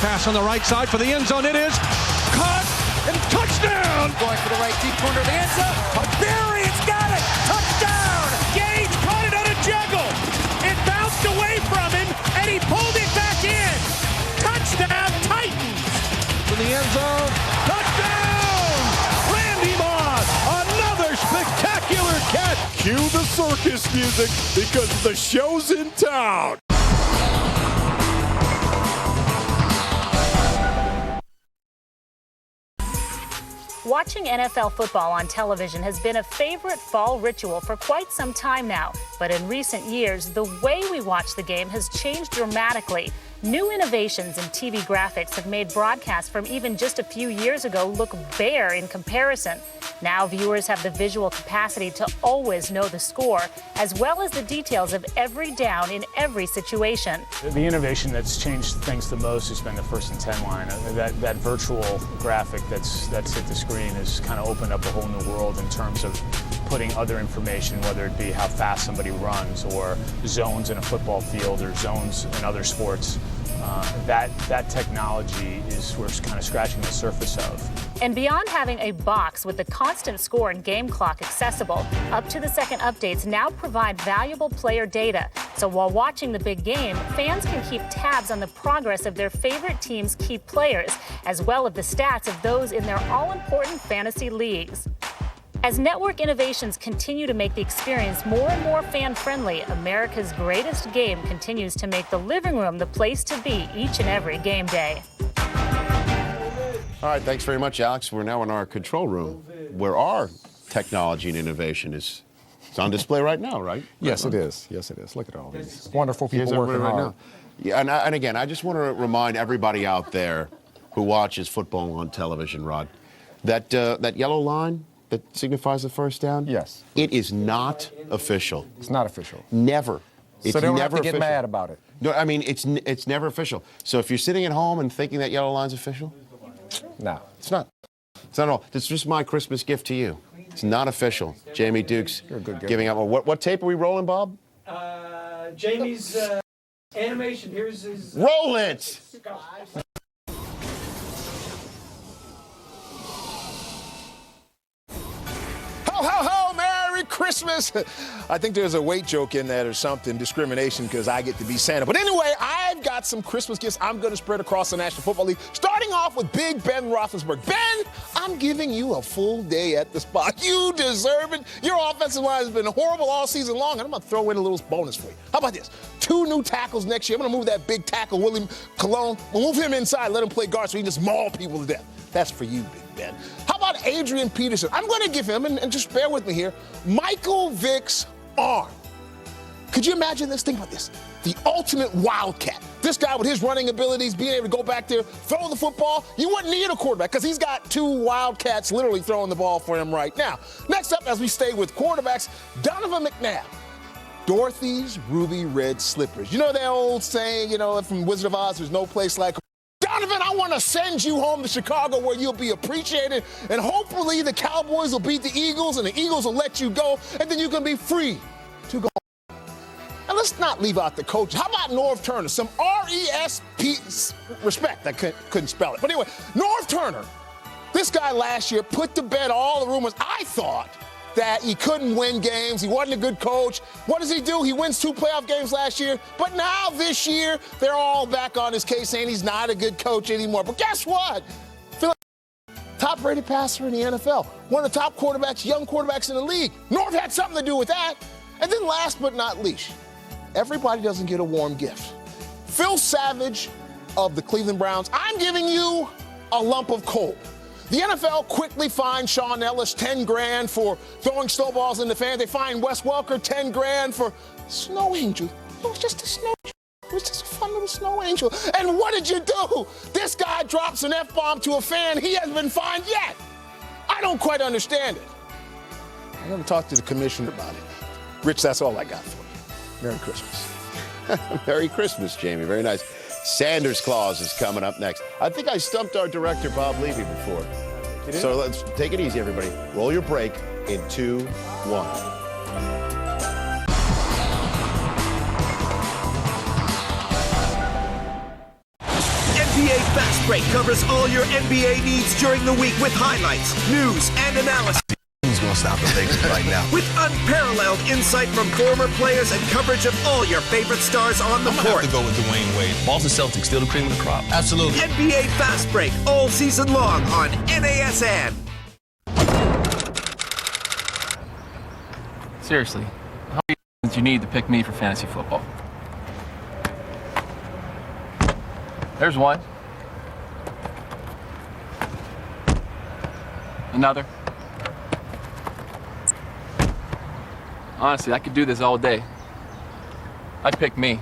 Pass on the right side for the end zone. It is caught and touchdown. Going for the right deep corner of the end zone. Barry's got it. Touchdown. Gage caught it on a juggle. It bounced away from him, and he pulled it back in. Touchdown, Titans. To the end zone. Touchdown. Randy Moss. Another spectacular catch. Cue the circus music because the show's in town. Watching NFL football on television has been a favorite fall ritual for quite some time now. But in recent years, the way we watch the game has changed dramatically. New innovations in TV graphics have made broadcasts from even just a few years ago look bare in comparison. Now viewers have the visual capacity to always know the score, as well as the details of every down in every situation. The innovation that's changed things the most has been the 1st and 10 line. That virtual graphic that's hit the screen has kind of opened up a whole new world in terms of putting other information, whether it be how fast somebody runs or zones in a football field or zones in other sports. That technology is we're kind of scratching the surface of. And beyond having a box with the constant score and game clock accessible, up-to-the-second updates now provide valuable player data. So while watching the big game, fans can keep tabs on the progress of their favorite team's key players, as well as the stats of those in their all-important fantasy leagues. As network innovations continue to make the experience more and more fan-friendly, America's greatest game continues to make the living room the place to be each and every game day. All right, thanks very much, Alex. We're now in our control room, where our technology and innovation is on display right now, right? Yes, it is. Yes, it is. Look at all these wonderful people working right hard. now. Yeah, and again, I just want to remind everybody out there who watches football on television, Rod, that that yellow line that signifies the first down? Yes. It is not official. It's not official. Never. It's so they don't never have to get official. mad about it. No, I mean, it's never official. So if you're sitting at home and thinking that yellow line's official, no, it's not. It's not at all. It's just my Christmas gift to you. It's not official. Jamie Dukes giving out. What tape are we rolling, Bob? Jamie's animation. Here's his. Roll it! Ho, ho, ho, Merry Christmas. I think there's a weight joke in that or something, discrimination, because I get to be Santa. But anyway, I've got some Christmas gifts I'm going to spread across the National Football League, starting off with Big Ben Roethlisberger. Ben, I'm giving you a full day at the spot. You deserve it. Your offensive line has been horrible all season long, and I'm going to throw in a little bonus for you. How about this? 2 new tackles next year. I'm going to move that big tackle, William Colon. We'll move him inside, let him play guard so he can just maul people to death. That's for you, Big Ben. How about Adrian Peterson? I'm going to give him, and just bear with me here, Michael Vick's arm. Could you imagine this? Think about this. The ultimate wildcat. This guy with his running abilities, being able to go back there, throw the football. You wouldn't need a quarterback because he's got 2 wildcats literally throwing the ball for him right now. Next up, as we stay with quarterbacks, Donovan McNabb. Dorothy's ruby red slippers. You know that old saying, from Wizard of Oz, there's no place like home. Donovan, I want to send you home to Chicago where you'll be appreciated, and hopefully the Cowboys will beat the Eagles, and the Eagles will let you go, and then you can be free to go home. And let's not leave out the coach. How about Norv Turner? Some R-E-S-P, respect. I couldn't spell it. But anyway, Norv Turner, this guy last year put to bed all the rumors. I thought that he couldn't win games. He wasn't a good coach. What does he do? He wins 2 playoff games last year. But now this year, they're all back on his case saying he's not a good coach anymore. But guess what? Top-rated passer in the NFL. One of the top quarterbacks, young quarterbacks in the league. Norv had something to do with that. And then last but not least, everybody doesn't get a warm gift. Phil Savage of the Cleveland Browns, I'm giving you a lump of coal. The NFL quickly fined Sean Ellis $10,000 for throwing snowballs in the fan. They fined Wes Welker $10,000 for snow angel. It was just a snow angel. It was just a fun little snow angel. And what did you do? This guy drops an F-bomb to a fan. He hasn't been fined yet. I don't quite understand it. I'm going to talk to the commissioner about it. Rich, that's all I got for you. Merry Christmas. Merry Christmas, Jamie. Very nice. Sanders Claus is coming up next. I think I stumped our director, Bob Levy, before. So let's take it easy, everybody. Roll your break in 2, 1. NBA Fast Break covers all your NBA needs during the week with highlights, news, and analysis. Who's going to stop the Lakers right now? With unparalleled insight from former players and coverage of all your favorite stars on the court. I'm going to have to go with Dwayne Wade. Boston Celtics, still the cream of the crop. Absolutely. NBA Fast Break all season long on NASN. Seriously, you need to pick me for fantasy football. There's one. Another. Honestly, I could do this all day. I'd pick me.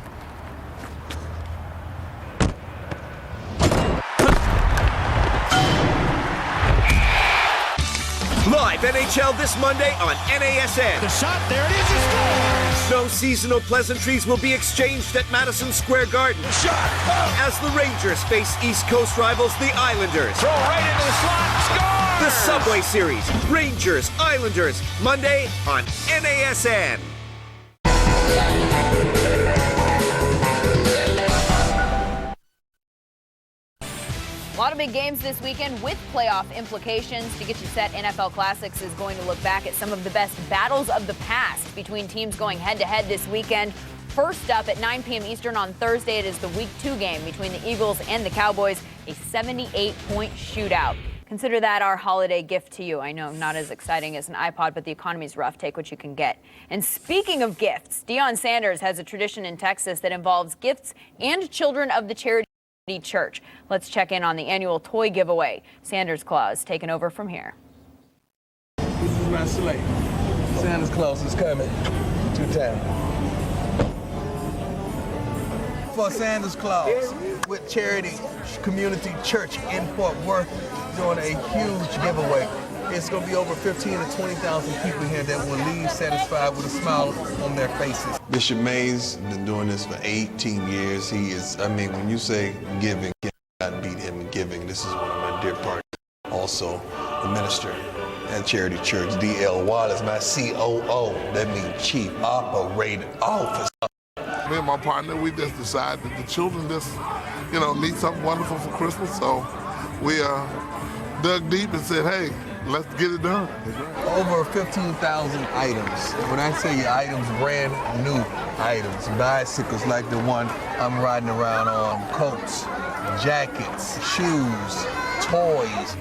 Live NHL this Monday on NASN. The shot, there it is, he scores! No seasonal pleasantries will be exchanged at Madison Square Garden. The shot! Oh. As the Rangers face East Coast rivals, the Islanders. Throw right into the slot, scores! The Subway Series, Rangers, Islanders, Monday on NASN. A lot of big games this weekend with playoff implications. To get you set, NFL Classics is going to look back at some of the best battles of the past between teams going head-to-head this weekend. First up at 9 p.m. Eastern on Thursday, it is the Week 2 game between the Eagles and the Cowboys, a 78-point shootout. Consider that our holiday gift to you. I know, not as exciting as an iPod, but the economy's rough. Take what you can get. And speaking of gifts, Deion Sanders has a tradition in Texas that involves gifts and children of the charity church. Let's check in on the annual toy giveaway. Sanders Claus taking over from here. This is my sleigh. Santa's Claus is coming to town. For Sanders Claus with Charity Community Church in Fort Worth doing a huge giveaway. It's going to be over 15,000 to 20,000 people here that will leave satisfied with a smile on their faces. Bishop Mays been doing this for 18 years. He is, I mean, when you say giving, you cannot beat him in giving. This is one of my dear partners. Also, the minister at Charity Church, D.L. Wallace, my COO. That means Chief Operating Officer. Me and my partner, we just decided that the children just, need something wonderful for Christmas. So we dug deep and said, hey, let's get it done. Over 15,000 items. When I say items, brand new items. Bicycles like the one I'm riding around on, coats, jackets, shoes, toys,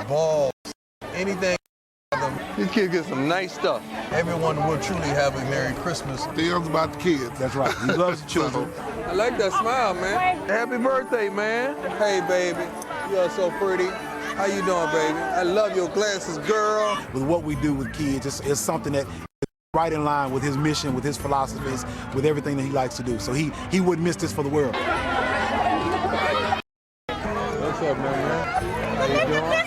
balls, anything. These kids get some nice stuff. Everyone will truly have a Merry Christmas. Deal's about the kids. That's right. He loves the children. I like that smile, man. Happy birthday, man. Hey, baby. You are so pretty. How you doing, baby? I love your glasses, girl. With what we do with kids, it's something that is right in line with his mission, with his philosophies, with everything that he likes to do. So he wouldn't miss this for the world. What's up, man? How you doing?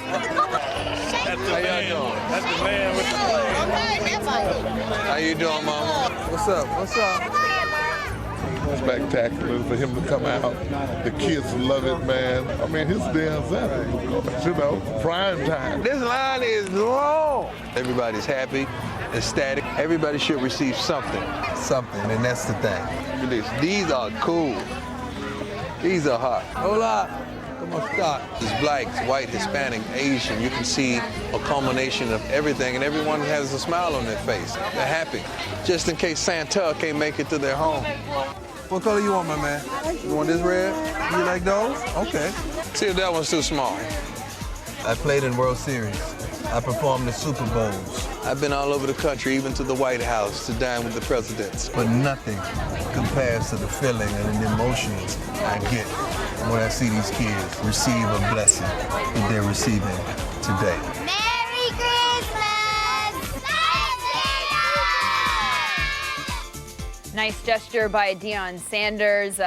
That's the man. That's the man with the play. How you doing, mama? What's up? What's up? Spectacular for him to come out. The kids love it, man. I mean, his damn Saturday, prime time. This line is long. Everybody's happy, ecstatic. Everybody should receive something. Something, and that's the thing. These are cool. These are hot. Hola. ¿Cómo está? It's black, white, Hispanic, Asian. You can see a culmination of everything, and everyone has a smile on their face. They're happy. Just in case Santa can't make it to their home. What color you want, my man? You want this red? You like those? Okay. See if that one's too small. I played in World Series. I performed in Super Bowls. I've been all over the country, even to the White House, to dine with the presidents. But nothing compares to the feeling and the emotions I get when I see these kids receive a blessing that they're receiving today. Merry Christmas! Nice gesture by Deion Sanders.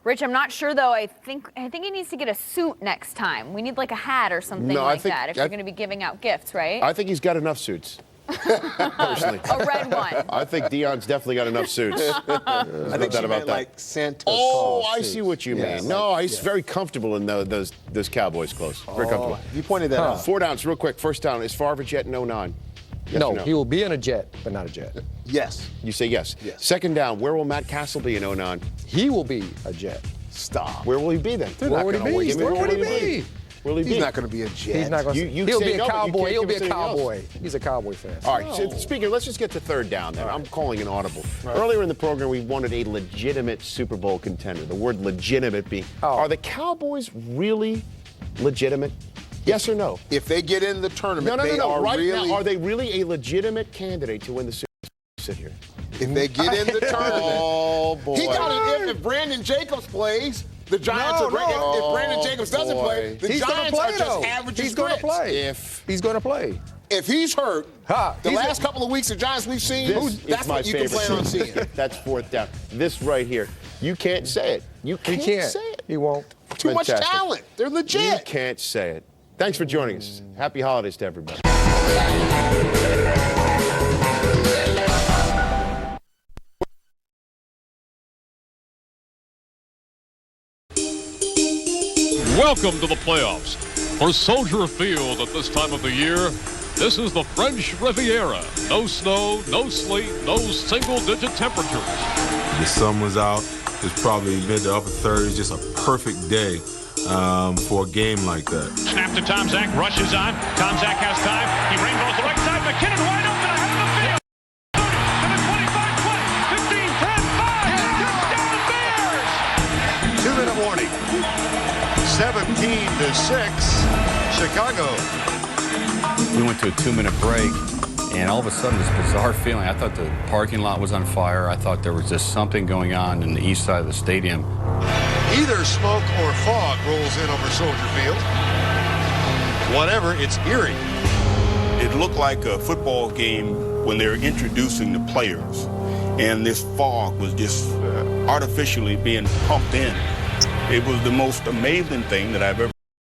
Rich, I'm not sure though. I think he needs to get a suit next time. We need like a hat or something that if you're going to be giving out gifts, right? I think he's got enough suits. Personally. A red one. I think Deion's definitely got enough suits. I think she meant like Santa's I see what you mean. No, he's very comfortable in those Cowboys clothes. Very comfortable. You pointed that out. 4 downs, real quick. First down, is Favre a Jet in 09? Yes no, he will be in a jet, but not a jet. Yes. You say yes. Yes. Second down, where will Matt Castle be in 09? He will be a jet. Stop. Where will he be then? Where would he be? He's not going to be a jet. He's not going to. He'll be a cowboy. He'll be a cowboy. He's a cowboy fan. All right. So speaking, let's just get to third down then. I'm calling an audible. Right. Earlier in the program, we wanted a legitimate Super Bowl contender. The word legitimate being. Are the Cowboys really legitimate? Yes or no? If they get in the tournament, no. Are right really... now, are they really a legitimate candidate to win the Super Bowl? sit here. If they get in the tournament. Oh, boy. He got it if Brandon Jacobs plays. The Giants are great. If Brandon Jacobs doesn't play, the Giants are just average. He's going to play. He's going to play. If he's hurt, the last couple of weeks of Giants we've seen, that's what you can plan on seeing. That's fourth down. This right here. You can't say it. You can't say it. He won't. Too much talent. They're legit. You can't say it. Thanks for joining us. Happy holidays to everybody. Welcome to the playoffs. For Soldier Field at this time of the year, this is the French Riviera. No snow, no sleet, no single-digit temperatures. The sun was out. It's probably mid to upper 30s, just a perfect day for a game like that. Snap to Tom Zach, rushes on. Tom Zach has time. He rainbows the right side. McKinnon wide open ahead of the field. To the 25, 20, 15, 10, 5. Touchdown Bears! 2-minute warning. 17-6, Chicago. We went to a 2-minute break, and all of a sudden, this bizarre feeling. I thought the parking lot was on fire. I thought there was just something going on in the east side of the stadium. Either smoke or fog rolls in over Soldier Field. Whatever, it's eerie. It looked like a football game when they're introducing the players, and this fog was just artificially being pumped in. It was the most amazing thing that I've ever